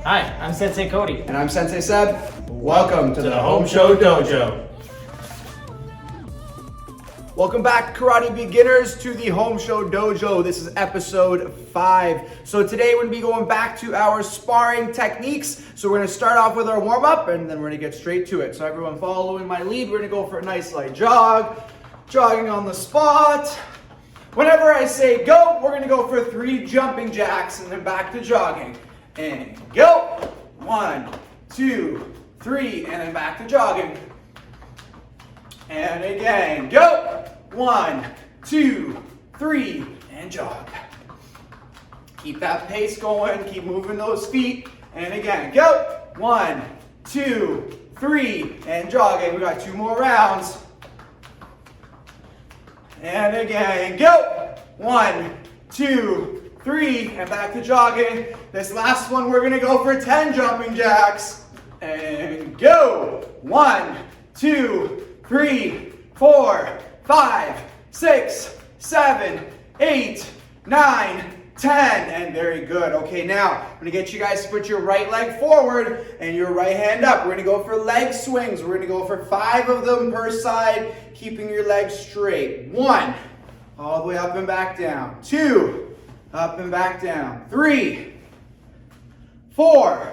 Hi, I'm Sensei Cody. And I'm Sensei Seb. Welcome to the Home Show Dojo. Welcome back, karate beginners, to the Home Show Dojo. This is episode 5. So today we're going to be going back to our sparring techniques. So we're going to start off with our warm-up and then we're going to get straight to it. So everyone following my lead, we're going to go for a nice light jog, jogging on the spot. Whenever I say go, we're going to go for 3 jumping jacks and then back to jogging. And go. 1, 2, 3, and then back to jogging. And again, go. 1, 2, 3, and jog. Keep that pace going, keep moving those feet. And again, go. 1, 2, 3, and jogging. We got 2 more rounds. And again, go. 1, 2, 3, and back to jogging. This last one, we're gonna go for 10 jumping jacks. And go. 1, 2, 3, 4, 5, 6, 7, 8, 9, 10. And very good. Okay, now I'm gonna get you guys to put your right leg forward and your right hand up. We're gonna go for leg swings. We're gonna go for 5 of them per side, keeping your legs straight. 1, all the way up and back down. 2, up and back down. 3, 4,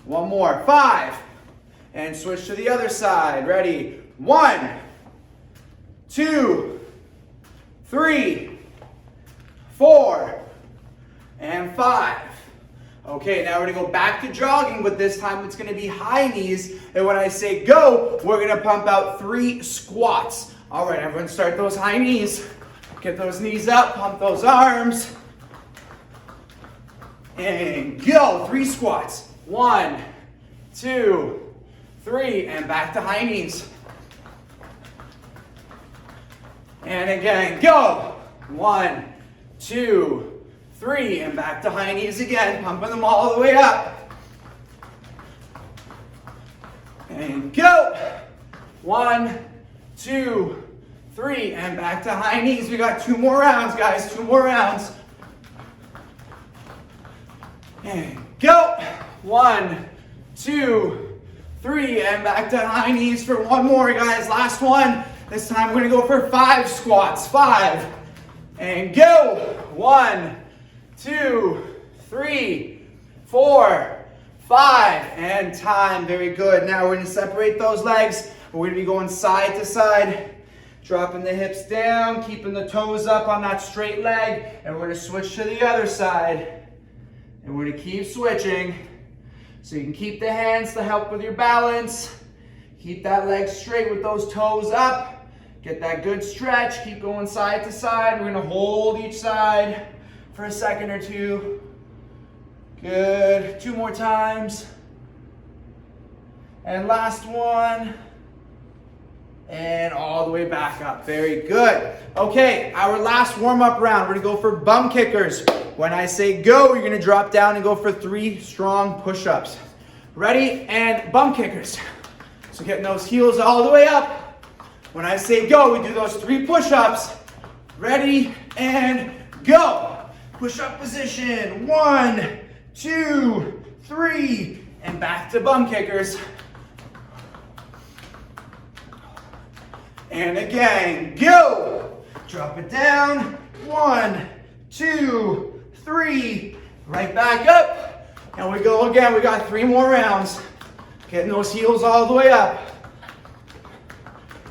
one more, 5, and switch to the other side. Ready? 1, 2, 3, 4, and 5. Okay, now we're gonna go back to jogging, but this time it's gonna be high knees. And when I say go, we're gonna pump out 3 squats. All right, everyone start those high knees. Get those knees up, pump those arms. And go, 3 squats. 1, 2, 3, and back to high knees. And again, go. 1, 2, 3, and back to high knees again, pumping them all the way up. And go. 1, 2, 3, and back to high knees. We got 2 more rounds, guys, 2 more rounds. And go. 1, 2, 3, and back to high knees for 1 more, guys. Last one. This time we're gonna go for 5 squats. 5, and go. 1, 2, 3, 4, 5, and time. Very good. Now we're gonna separate those legs. We're gonna be going side to side, dropping the hips down, keeping the toes up on that straight leg, and we're gonna switch to the other side. And we're gonna keep switching. So you can keep the hands to help with your balance. Keep that leg straight with those toes up. Get that good stretch. Keep going side to side. We're gonna hold each side for a second or 2. Good. 2 more times. And last one. And all the way back up. Very good. Okay, our last warm-up round. We're gonna go for bum kickers. When I say go, you're gonna drop down and go for 3 strong push-ups. Ready? And bum kickers. So getting those heels all the way up. When I say go, we do those 3 push-ups. Ready? And go. Push-up position. 1, 2, 3, and back to bum kickers. And again, go. Drop it down. 1, 2, 3, right back up. And we go again. We got 3 more rounds. Getting those heels all the way up.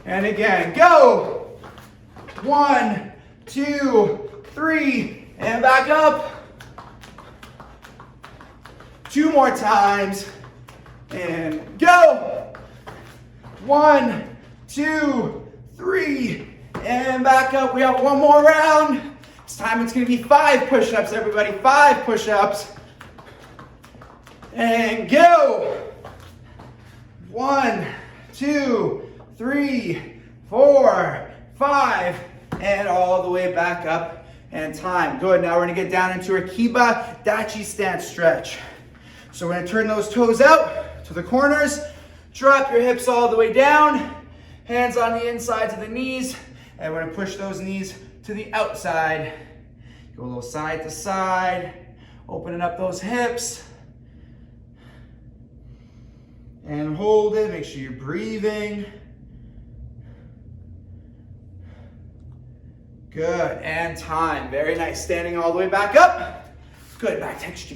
And again, go. 1, 2, 3, and back up. 2 more times. And go. 1, 2, 3, and back up. We have 1 more round. This time it's gonna be 5 push-ups, everybody. 5 push-ups. And go. 1, 2, 3, 4, 5, and all the way back up, and time. Good. Now we're gonna get down into our Kiba Dachi stance stretch. So we're gonna turn those toes out to the corners, drop your hips all the way down, hands on the insides of the knees, And we're gonna push those knees to the outside. Go a little side to side, opening up those hips. And hold it, make sure you're breathing. Good, and time, very nice. Standing all the way back up. Good, back texture,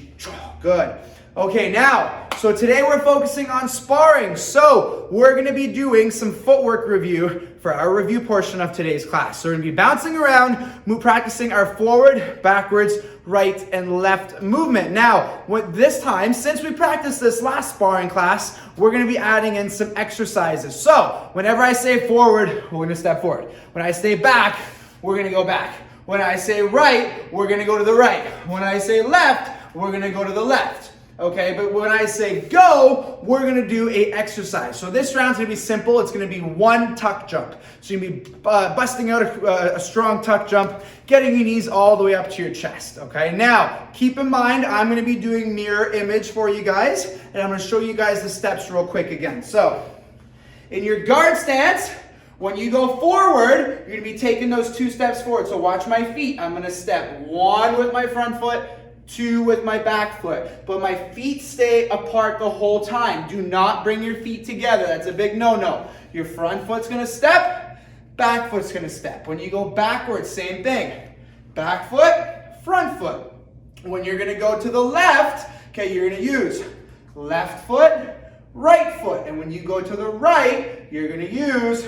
good. Okay, now, so today we're focusing on sparring. So we're gonna be doing some footwork review for our review portion of today's class. So we're gonna be bouncing around, practicing our forward, backwards, right, and left movement. Now, this time, since we practiced this last sparring class, we're gonna be adding in some exercises. So whenever I say forward, we're gonna step forward. When I say back, we're gonna go back. When I say right, we're gonna go to the right. When I say left, we're gonna go to the left. Okay, but when I say go, we're gonna do a exercise. So this round's gonna be simple. It's gonna be one tuck jump. So you're gonna be busting out a strong tuck jump, getting your knees all the way up to your chest. Okay, now keep in mind, I'm gonna be doing mirror image for you guys, and I'm gonna show you guys the steps real quick again. So in your guard stance, when you go forward, you're gonna be taking those 2 steps forward. So watch my feet. I'm gonna step 1 with my front foot, 2 with my back foot. But my feet stay apart the whole time. Do not bring your feet together. That's a big no-no. Your front foot's gonna step, back foot's gonna step. When you go backwards, same thing. Back foot, front foot. When you're gonna go to the left, okay, you're gonna use left foot, right foot. And when you go to the right, you're gonna use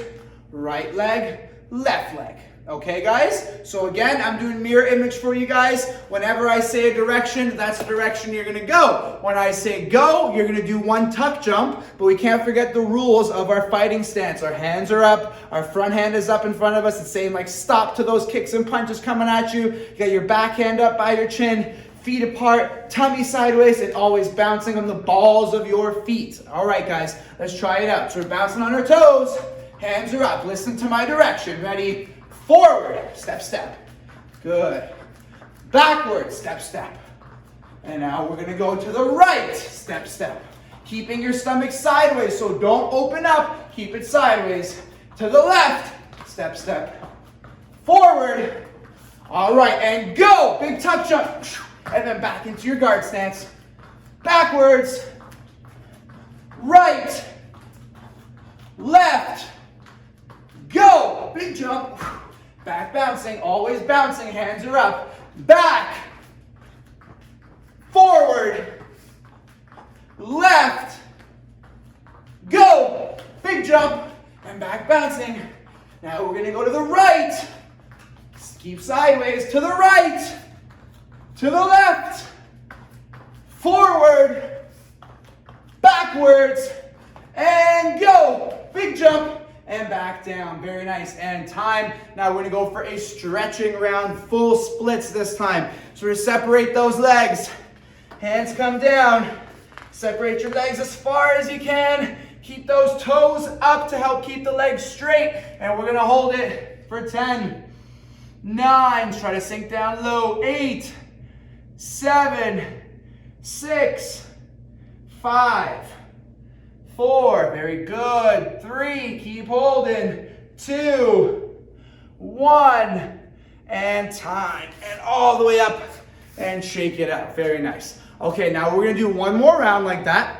right leg, left leg. Okay, guys? So again, I'm doing mirror image for you guys. Whenever I say a direction, that's the direction you're gonna go. When I say go, you're gonna do 1 tuck jump, but we can't forget the rules of our fighting stance. Our hands are up, our front hand is up in front of us. It's saying like stop to those kicks and punches coming at you. You got your back hand up by your chin, feet apart, tummy sideways, and always bouncing on the balls of your feet. All right, guys, let's try it out. So we're bouncing on our toes, hands are up, listen to my direction. Ready? Forward, step, step. Good. Backward, step, step. And now we're gonna go to the right, step, step. Keeping your stomach sideways, so don't open up, keep it sideways. To the left, step, step. Forward. All right, and go. Big tuck jump. And then back into your guard stance. Backwards. Right. Left. Go. Big jump. Back bouncing, always bouncing, hands are up. Back, forward, left, go. Big jump, and back bouncing. Now we're gonna go to the right. Keep sideways, to the right, to the left, forward, backwards, and go. Big jump. And back down, very nice, and time. Now we're gonna go for a stretching round, full splits this time. So we're gonna separate those legs. Hands come down. Separate your legs as far as you can. Keep those toes up to help keep the legs straight. And we're gonna hold it for 10, 9, try to sink down low, 8, 7, 6, 5, 4, very good. 3, keep holding. 2, 1, and time. And all the way up and shake it out. Very nice. Okay, now we're gonna do one more round like that,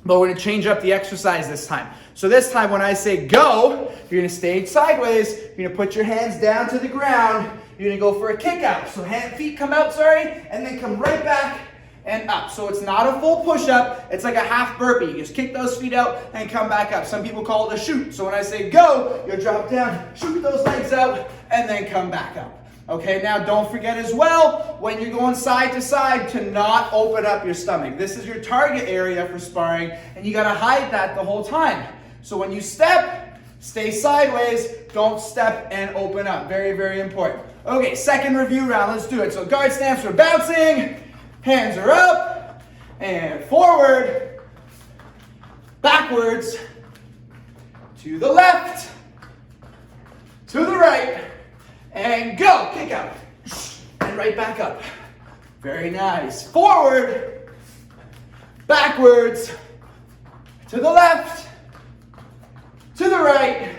but we're gonna change up the exercise this time. So this time when I say go, you're gonna stay sideways. You're gonna put your hands down to the ground. You're gonna go for a kick out. So feet come out, and then come right back and up. So it's not a full push-up, it's like a half burpee. You just kick those feet out and come back up. Some people call it a shoot. So when I say go, you'll drop down, shoot those legs out, and then come back up. Okay, now don't forget as well, when you're going side to side, to not open up your stomach. This is your target area for sparring, and you gotta hide that the whole time. So when you step, stay sideways, don't step and open up. Very, very important. Okay, second review round, let's do it. So guard stance, we're bouncing. Hands are up, and forward, backwards, to the left, to the right, and go. Kick out, and right back up. Very nice. Forward, backwards, to the left, to the right,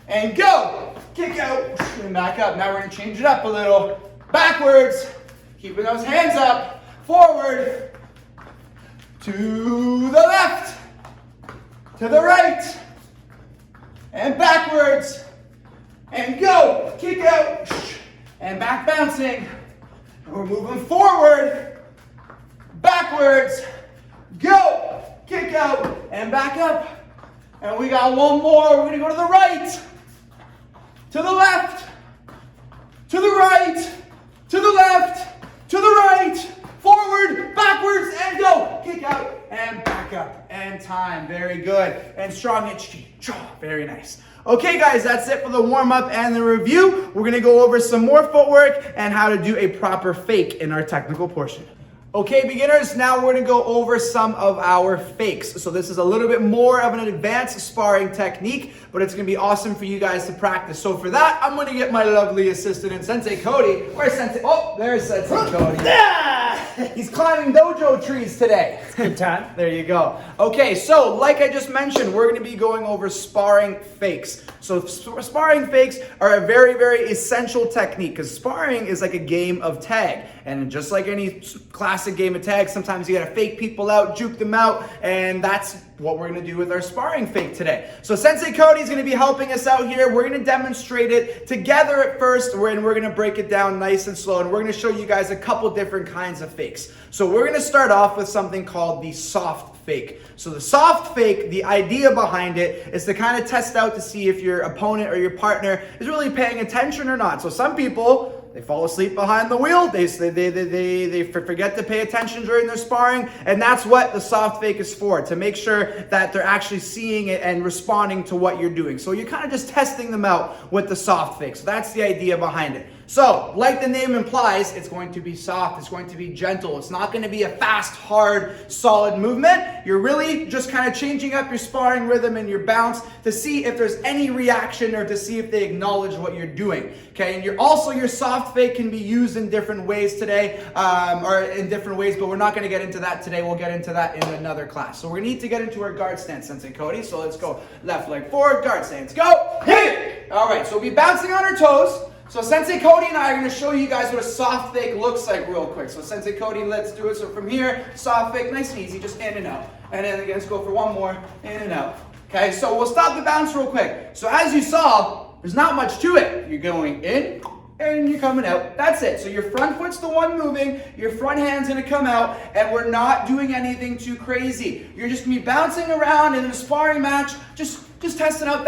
and go. kick out, and back up. Now we're gonna change it up a little. Backwards, keeping those hands up, forward, to the left, to the right, and backwards, and go, kick out, and back bouncing. And we're moving forward, backwards, go, kick out, and back up. And we got one more. We're gonna go to the right, to the left, to the right, to the left, to the right, forward, backwards, and go. Kick out, and back up, and time. Very good. And strong hit, very nice. Okay guys, that's it for the warm-up and the review. We're gonna go over some more footwork and how to do a proper fake in our technical portion. Okay, beginners, now we're gonna go over some of our fakes. So this is a little bit more of an advanced sparring technique, but it's gonna be awesome for you guys to practice. So for that, I'm gonna get my lovely assistant and Sensei Cody. Where's Sensei? Oh, there's Sensei Cody. He's climbing dojo trees today. It's a good time. There you go. Okay, so like I just mentioned, we're gonna be going over sparring fakes. So sparring fakes are a very, very essential technique because sparring is like a game of tag. And just like any classic game of tag, sometimes you gotta fake people out, juke them out, and that's what we're gonna do with our sparring fake today. So Sensei Cody's gonna be helping us out here. We're gonna demonstrate it together at first, and we're gonna break it down nice and slow, and we're gonna show you guys a couple different kinds of fakes. So we're gonna start off with something called the soft fake. So the soft fake, the idea behind it is to kind of test out to see if your opponent or your partner is really paying attention or not. So some people, they fall asleep behind the wheel. They forget to pay attention during their sparring. And that's what the soft fake is for, to make sure that they're actually seeing it and responding to what you're doing. So you're kind of just testing them out with the soft fake. So that's the idea behind it. So, like the name implies, it's going to be soft, it's going to be gentle. It's not going to be a fast, hard, solid movement. You're really just kind of changing up your sparring rhythm and your bounce to see if there's any reaction or to see if they acknowledge what you're doing. Okay, and your soft fake can be used in different ways today, or in different ways, but we're not going to get into that today. We'll get into that in another class. So we need to get into our guard stance, Sensei Cody. So let's go left leg forward, guard stance, go, hit it! All right, so we'll be bouncing on our toes. So Sensei Cody and I are going to show you guys what a soft fake looks like real quick. So Sensei Cody, let's do it. So from here, soft fake, nice and easy, just in and out. And then again, let's go for one more, in and out. Okay, so we'll stop the bounce real quick. So as you saw, there's not much to it. You're going in and you're coming out. That's it. So your front foot's the one moving, your front hand's going to come out, and we're not doing anything too crazy. You're just going to be bouncing around in a sparring match, just testing out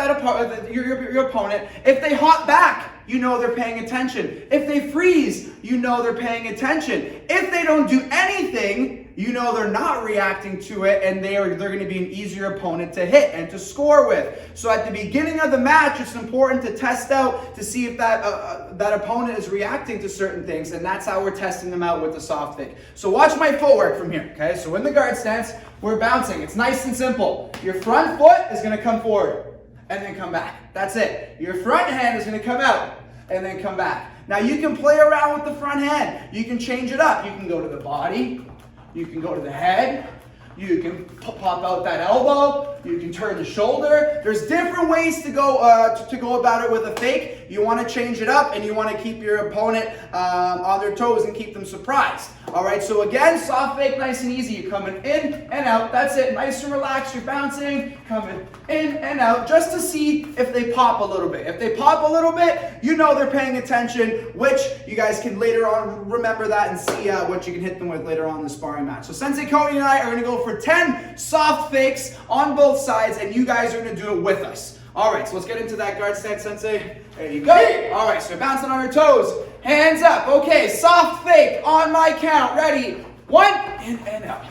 your opponent. If they hop back, you know they're paying attention. If they freeze, you know they're paying attention. If they don't do anything, you know they're not reacting to it, and they're going to be an easier opponent to hit and to score with. So at the beginning of the match, it's important to test out to see if that opponent is reacting to certain things, and that's how we're testing them out with the soft fake. So watch my footwork from here. Okay, so in the guard stance, we're bouncing. It's nice and simple. Your front foot is going to come forward and then come back. That's it. Your front hand is going to come out and then come back. Now you can play around with the front hand. You can change it up. You can go to the body. You can go to the head. You can pop out that elbow. You can turn the shoulder. There's different ways to go about it with a fake. You want to change it up, and you want to keep your opponent on their toes and keep them surprised. All right, so again, soft fake, nice and easy. You're coming in and out. That's it. Nice and relaxed. You're bouncing, coming in and out, just to see if they pop a little bit. If they pop a little bit, you know they're paying attention, which you guys can later on remember that and see what you can hit them with later on in the sparring match. So Sensei Cody and I are going to go for 10 soft fakes on both sides, and you guys are going to do it with us. All right, so let's get into that guard stance, Sensei. There you go. All right, so bouncing on your toes, hands up. Okay, soft fake on my count. Ready? 1, in and out.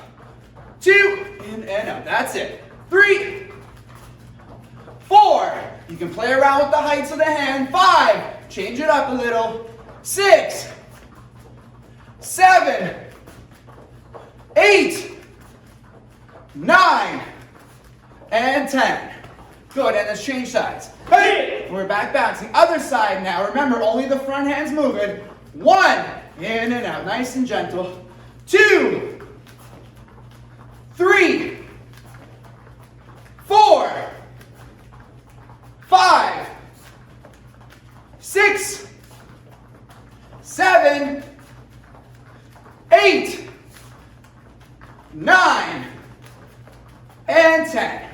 2, in and out. That's it. 3, 4. You can play around with the heights of the hand. 5, change it up a little. 6, 7, 8, 9, and 10. Good, and let's change sides. Hey! We're back bouncing. Other side now. Remember, only the front hand's moving. 1, in and out, nice and gentle. 2, 3, 4, 5, 6, 7, 8, 9, and 10.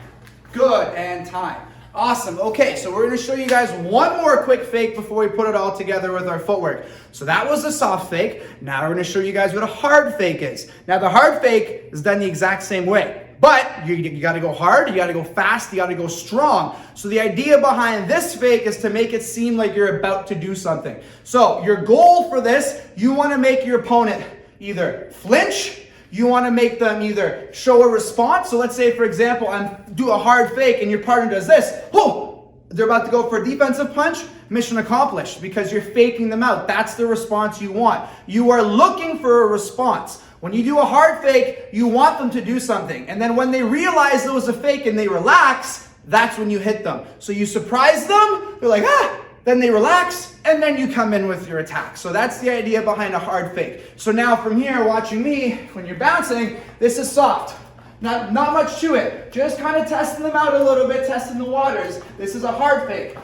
Good, and time. Awesome. Okay, so we're going to show you guys one more quick fake before we put it all together with our footwork. So that was a soft fake. Now we're going to show you guys what a hard fake is. Now the hard fake is done the exact same way. But you got to go hard, you got to go fast, you got to go strong. So the idea behind this fake is to make it seem like you're about to do something. So your goal for this, you want to make your opponent either flinch, you want to make them either show a response. So let's say, for example, do a hard fake and your partner does this. Oh, they're about to go for a defensive punch. Mission accomplished because you're faking them out. That's the response you want. You are looking for a response. When you do a hard fake, you want them to do something. And then when they realize it was a fake and they relax, that's when you hit them. So you surprise them, they're like, ah, then they relax, and then you come in with your attack. So that's the idea behind a hard fake. So now from here, watching me, when you're bouncing, this is soft. Not much to it. Just kind of testing them out a little bit, testing the waters. This is a hard fake.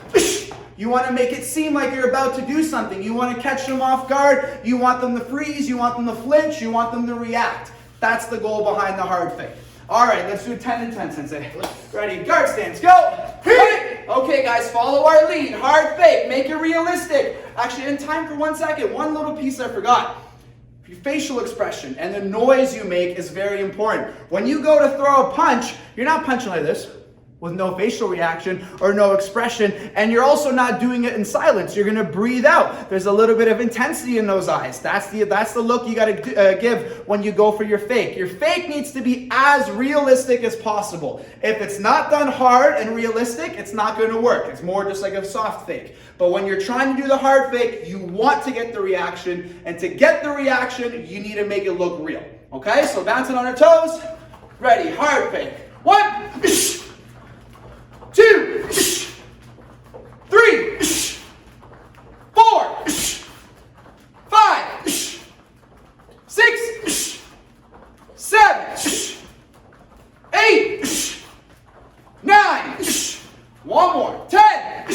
You want to make it seem like you're about to do something. You want to catch them off guard. You want them to freeze. You want them to flinch. You want them to react. That's the goal behind the hard fake. All right, let's do 10 and 10, Sensei. Ready? Guard stance. Go. Okay, guys, follow our lead. Hard fake. Make it realistic. Actually, in time for 1 second. One little piece I forgot. Your facial expression and the noise you make is very important. When you go to throw a punch, you're not punching like this with no facial reaction or no expression, and you're also not doing it in silence. You're gonna breathe out. There's a little bit of intensity in those eyes. That's the look you gotta give when you go for your fake. Your fake needs to be as realistic as possible. If it's not done hard and realistic, it's not gonna work. It's more just like a soft fake. But when you're trying to do the hard fake, you want to get the reaction, and to get the reaction, you need to make it look real. Okay, so bouncing on our toes. Ready, hard fake. 1, 2, 3, 4, 5, 6, 7, 8, 9, one more, 10,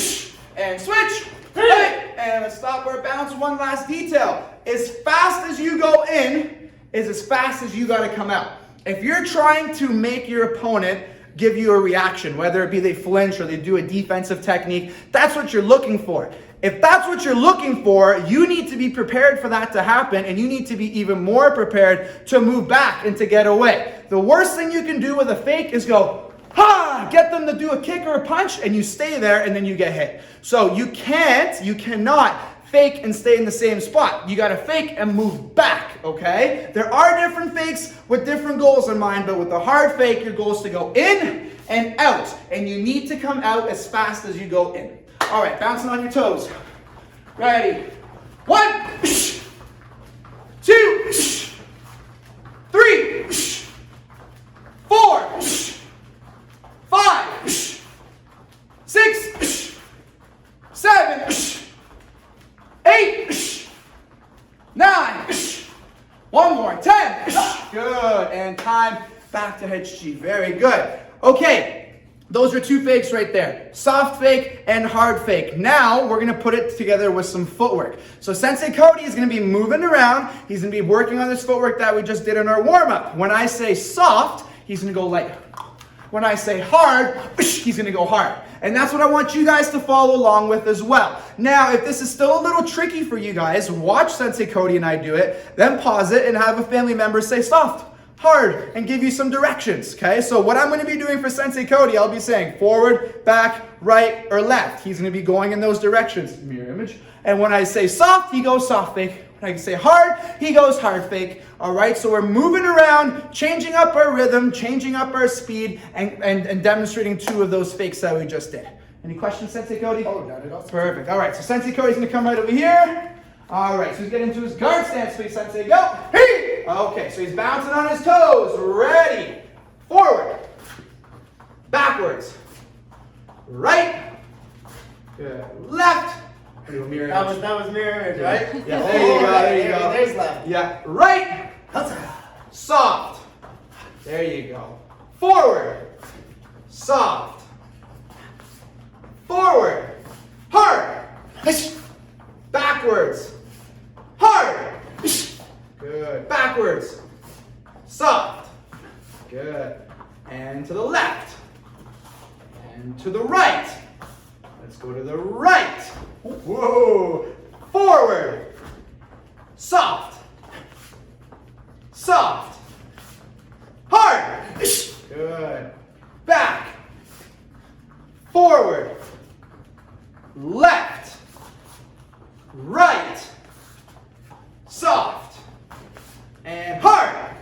and switch, and let's stop our bounce. One last detail. As fast as you go in is as fast as you gotta come out. If you're trying to make your opponent give you a reaction, whether it be they flinch or they do a defensive technique, that's what you're looking for. If that's what you're looking for, you need to be prepared for that to happen, and you need to be even more prepared to move back and to get away. The worst thing you can do with a fake is go, get them to do a kick or a punch, and you stay there and then you get hit. So you cannot fake and stay in the same spot. You gotta fake and move back, okay? There are different fakes with different goals in mind, but with the hard fake, your goal is to go in and out, and you need to come out as fast as you go in. All right, bouncing on your toes. Ready? 1, 2, 3, 4, 5, 6, 7, 8, 9, one more, 10. Good, and time back to HG. Very good. Okay, those are two fakes right there. Soft fake and hard fake. Now we're gonna put it together with some footwork. So Sensei Cody is gonna be moving around. He's gonna be working on this footwork that we just did in our warm-up. When I say soft, he's gonna go light. When I say hard, he's gonna go hard. And that's what I want you guys to follow along with as well. Now, if this is still a little tricky for you guys, watch Sensei Cody and I do it, then pause it and have a family member say soft, hard, and give you some directions, okay? So what I'm gonna be doing for Sensei Cody, I'll be saying forward, back, right, or left. He's gonna be going in those directions, mirror image. And when I say soft, he goes soft fake. When I say hard, he goes hard fake. All right, so we're moving around, changing up our rhythm, changing up our speed, and demonstrating two of those fakes that we just did. Any questions, Sensei Cody? Oh, not at all. Perfect. All right, so Sensei Cody's gonna come right over here. All right, so he's getting into his guard stance, please, Sensei, go. Hey! Okay, so he's bouncing on his toes. Ready. Forward. Backwards. Right. Good. Left. That was mirror image, right? Yeah, there you go, there you go. There's left. Yeah, right. Soft. There you go. Forward. Soft. Forward. Hard. backwards, hard, good, backwards, soft, good, and to the left, and to the right. Let's go to the right, whoa, forward, soft, soft, hard, good, back, forward, left, right, soft, and hard,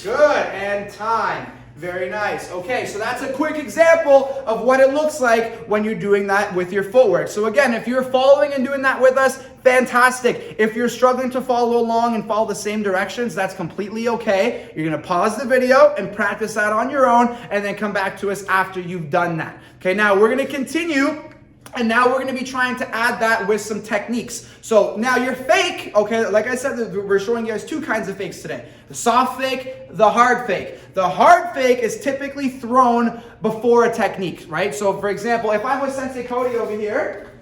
good, and time. Very nice. Okay, so that's a quick example of what it looks like when you're doing that with your footwork. So again, if you're following and doing that with us, fantastic. If you're struggling to follow along and follow the same directions, that's completely okay. You're going to pause the video and practice that on your own and then come back to us after you've done that. Okay, now we're going to continue. And now we're going to be trying to add that with some techniques. So now your fake, okay, like I said, we're showing you guys two kinds of fakes today. The soft fake, the hard fake. The hard fake is typically thrown before a technique, right? So for example, if I'm with Sensei Cody over here,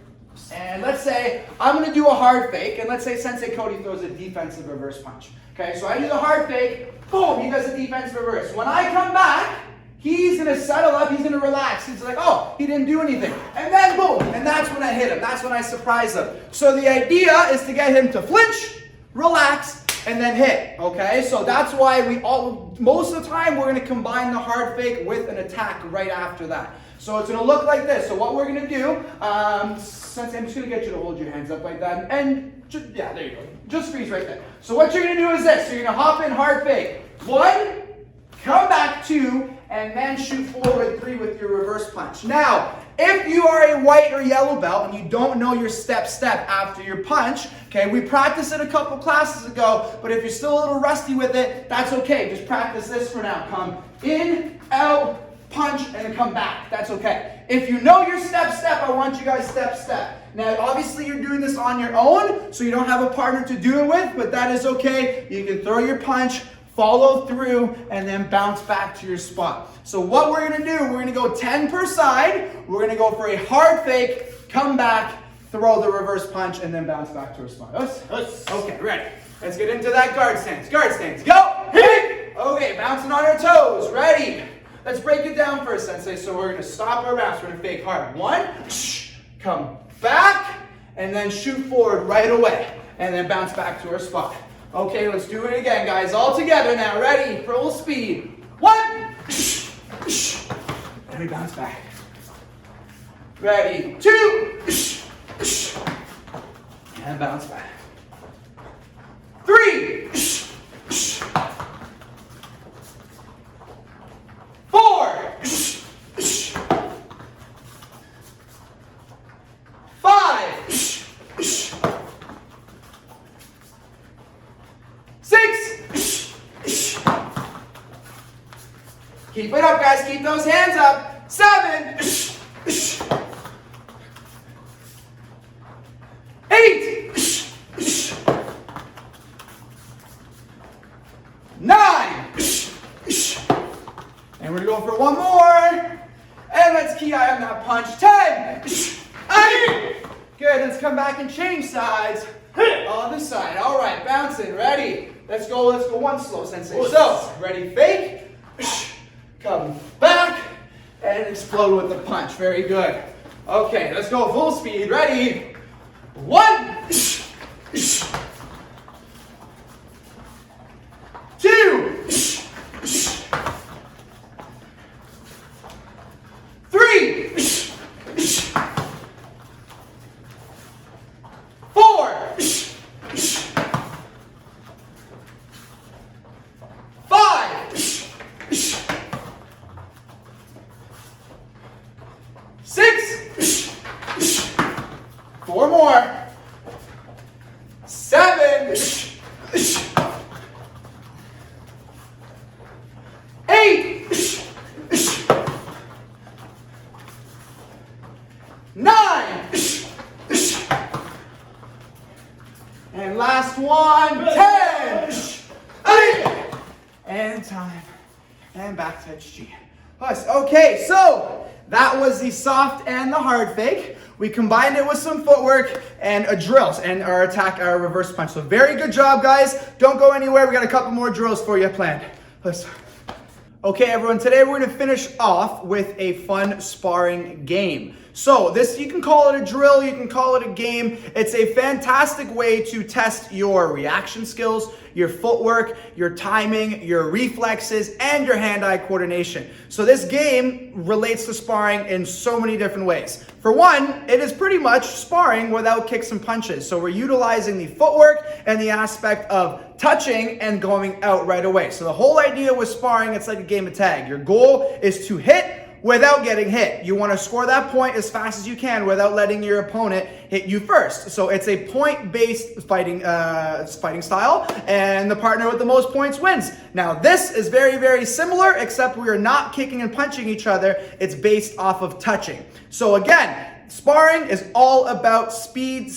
and let's say I'm going to do a hard fake, and let's say Sensei Cody throws a defensive reverse punch. Okay, so I do the hard fake, boom, he does a defensive reverse. When I come back, he's going to settle up, he's going to relax. He's like, oh, he didn't do anything. And then boom, and that's when I hit him. That's when I surprise him. So the idea is to get him to flinch, relax, and then hit. Okay, so that's why most of the time, we're going to combine the hard fake with an attack right after that. So it's going to look like this. So what we're going to do, Sensei, I'm just going to get you to hold your hands up like that. And yeah, there you go. Just freeze right there. So what you're going to do is this. So you're going to hop in hard fake. 1, come back 2, and then shoot forward 3 with your reverse punch. Now, if you are a white or yellow belt and you don't know your step after your punch, okay, we practiced it a couple classes ago, but if you're still a little rusty with it, that's okay. Just practice this for now. Come in, out, punch, and then come back. That's okay. If you know your step, I want you guys step. Now, obviously, you're doing this on your own, so you don't have a partner to do it with, but that is okay. You can throw your punch, follow through, and then bounce back to your spot. So what we're going to do, we're going to go 10 per side. We're going to go for a hard fake, come back, throw the reverse punch, and then bounce back to our spot. Okay, ready. Let's get into that guard stance. Guard stance, go! Hit! Okay, bouncing on our toes. Ready? Let's break it down first, Sensei. So we're going to stop our bounce. We're going to fake hard. 1, come back, and then shoot forward right away, and then bounce back to our spot. Okay, let's do it again, guys. All together now. Ready? Full speed. 1. And we bounce back. Ready? 2. And bounce back. 3. 4. 5. 6. Keep it up, guys. Keep those hands up. 7. 8. 9. And we're going for one more. And let's key eye on that punch. 10. 8. Good. Let's come back and change sides. Other side. All right. Bouncing. Ready. Let's go one slow, Sensei. So, ready, fake. Come back and explode with the punch. Very good. Okay, let's go full speed. Ready? 1. 2. 3. 4. 5. 6. 4 more. 7. 8. 9. And last one. 10. 8. And time. And back to HG. Okay, so that was the soft and the hard fake. We combined it with some footwork and drills and our reverse punch. So very good job, guys. Don't go anywhere. We got a couple more drills for you planned. Okay, everyone, today we're gonna finish off with a fun sparring game. So this, you can call it a drill, you can call it a game. It's a fantastic way to test your reaction skills, your footwork, your timing, your reflexes, and your hand-eye coordination. So this game relates to sparring in so many different ways. For one, it is pretty much sparring without kicks and punches. So we're utilizing the footwork and the aspect of touching and going out right away. So the whole idea with sparring, it's like a game of tag. Your goal is to hit without getting hit. You want to score that point as fast as you can without letting your opponent hit you first. So it's a point-based fighting style, and the partner with the most points wins. Now this is very, very similar, except we are not kicking and punching each other. It's based off of touching. So again, sparring is all about speed,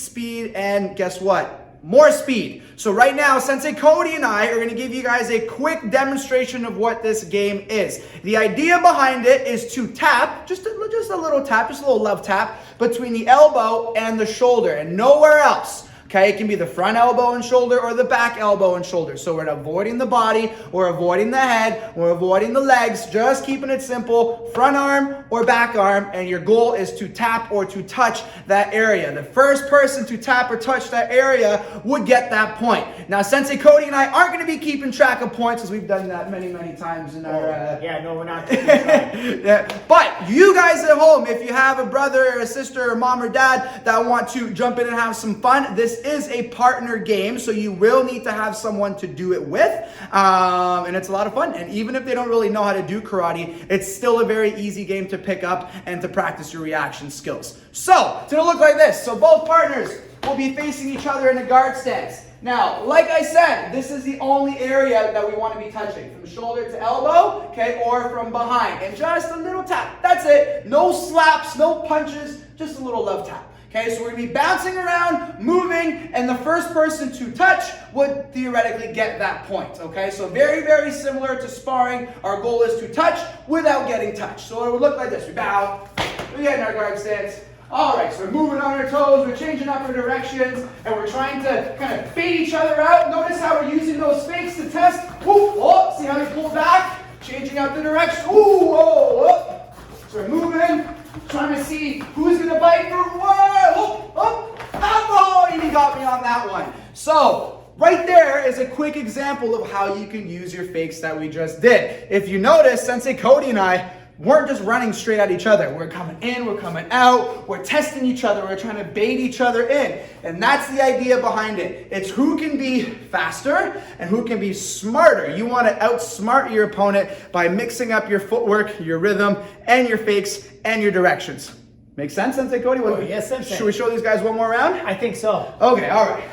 and guess what? More speed. So right now, Sensei Cody and I are going to give you guys a quick demonstration of what this game is. The idea behind it is to tap, just a little tap, just a little love tap between the elbow and the shoulder and nowhere else. Okay, it can be the front elbow and shoulder or the back elbow and shoulder. So we're avoiding the body, we're avoiding the head, we're avoiding the legs, just keeping it simple, front arm or back arm, and your goal is to tap or to touch that area. The first person to tap or touch that area would get that point. Now, Sensei Cody and I aren't going to be keeping track of points, as we've done that many, many times in our... Yeah, no, we're not keeping track. Yeah. But you guys at home, if you have a brother or a sister or mom or dad that want to jump in and have some fun, this is a partner game, so you will need to have someone to do it with, and it's a lot of fun. And even if they don't really know how to do karate, it's still a very easy game to pick up and to practice your reaction skills. So it's gonna look like this. So both partners will be facing each other in a guard stance. Now, like I said, this is the only area that we want to be touching, from shoulder to elbow, okay, or from behind, and just a little tap. That's it. No slaps, no punches, just a little love tap. Okay, so we're going to be bouncing around, moving, and the first person to touch would theoretically get that point. Okay, so very, very similar to sparring. Our goal is to touch without getting touched. So it would look like this. We bow, we get in our guard stance. All right, so we're moving on our toes, we're changing up our directions, and we're trying to kind of fade each other out. Notice how we're using those fakes to test. Ooh, oh, see how we pull back? Changing up the direction. Ooh, oh, oh. So we're moving. Trying to see who's going to bite for what. Oh, he got me on that one. So right there is a quick example of how you can use your fakes that we just did. If you notice, Sensei Cody and I weren't just running straight at each other. We're coming in, we're coming out, we're testing each other, we're trying to bait each other in. And that's the idea behind it. It's who can be faster and who can be smarter. You want to outsmart your opponent by mixing up your footwork, your rhythm, and your fakes and your directions. Make sense, Sensei Cody? Oh, yes, Sensei. Should we show these guys one more round? I think so. Okay, all right.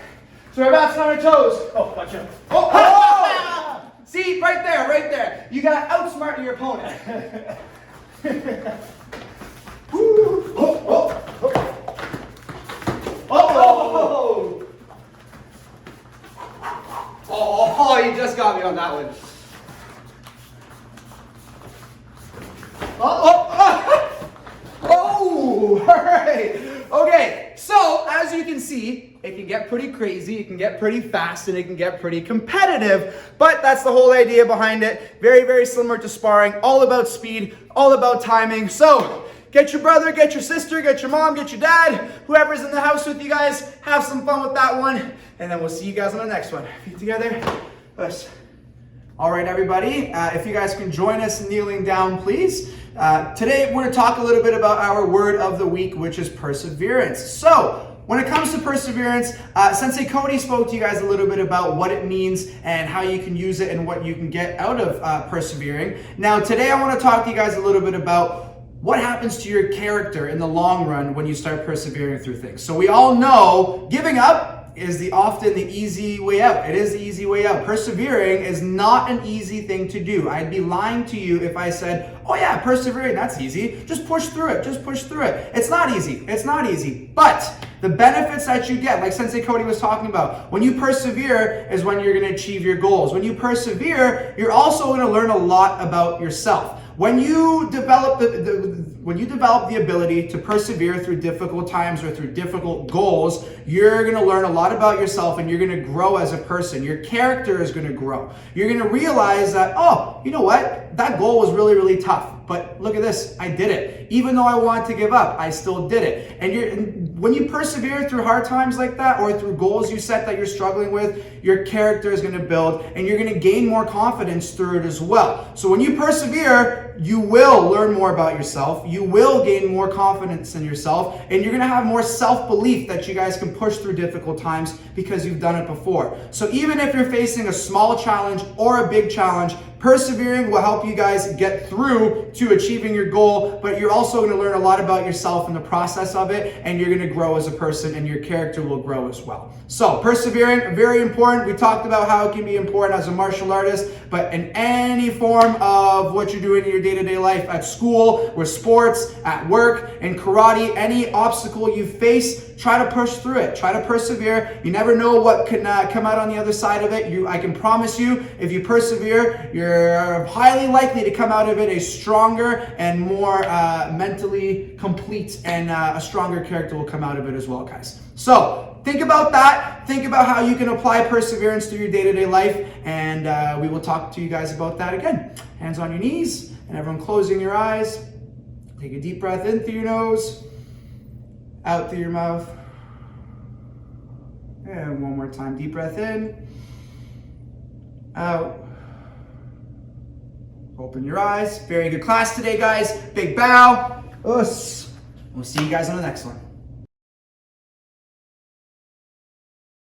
So we're bouncing on our toes. Oh, watch out. Oh! See, right there, right there. You got to outsmart your opponent. Oh, you just got me on that one. Oh, all right. Okay, so as you can see, it can get pretty crazy, it can get pretty fast, and it can get pretty competitive, but that's the whole idea behind it. Very, very similar to sparring, all about speed, all about timing. So get your brother, get your sister, get your mom, get your dad, whoever's in the house with you guys, have some fun with that one, and then we'll see you guys on the next one. Feet together. Push. All right, everybody, if you guys can join us kneeling down, please. Today, we're going to talk a little bit about our word of the week, which is perseverance. So, when it comes to perseverance, Sensei Cody spoke to you guys a little bit about what it means and how you can use it and what you can get out of persevering. Now, today I want to talk to you guys a little bit about what happens to your character in the long run when you start persevering through things. So we all know giving up is often the easy way out. It is the easy way out. Persevering is not an easy thing to do. I'd be lying to you if I said, oh yeah, persevering, that's easy. Just push through it. Just push through it. It's not easy. It's not easy. But the benefits that you get, like Sensei Cody was talking about, when you persevere is when you're going to achieve your goals. When you persevere, you're also going to learn a lot about yourself. When you develop when you develop the ability to persevere through difficult times or through difficult goals, you're going to learn a lot about yourself and you're going to grow as a person. Your character is going to grow. You're going to realize that, oh, you know what? That goal was really, really tough. But look at this, I did it. Even though I wanted to give up, I still did it. And when you persevere through hard times like that, or through goals you set that you're struggling with, your character is going to build and you're going to gain more confidence through it as well. So when you persevere, you will learn more about yourself, you will gain more confidence in yourself, and you're going to have more self-belief that you guys can push through difficult times because you've done it before. So even if you're facing a small challenge or a big challenge, persevering will help you guys get through to achieving your goal, but you're also going to learn a lot about yourself in the process of it, and you're going to grow as a person, and your character will grow as well. So persevering, very important. We talked about how it can be important as a martial artist, but in any form of what you're doing in your day-to-day life, at school, with sports, at work, in karate, any obstacle you face, try to push through it. Try to persevere. You never know what can come out on the other side of it. I can promise you, if you persevere, you're highly likely to come out of it a stronger and more mentally complete, and a stronger character will come out of it as well, guys. So think about that. Think about how you can apply perseverance to your day-to-day life, and we will talk to you guys about that again. Hands on your knees, and everyone closing your eyes. Take a deep breath in through your nose, out through your mouth. And one more time, deep breath in, out. Open your eyes. Very good class today, guys. Big bow. Us. We'll see you guys on the next one.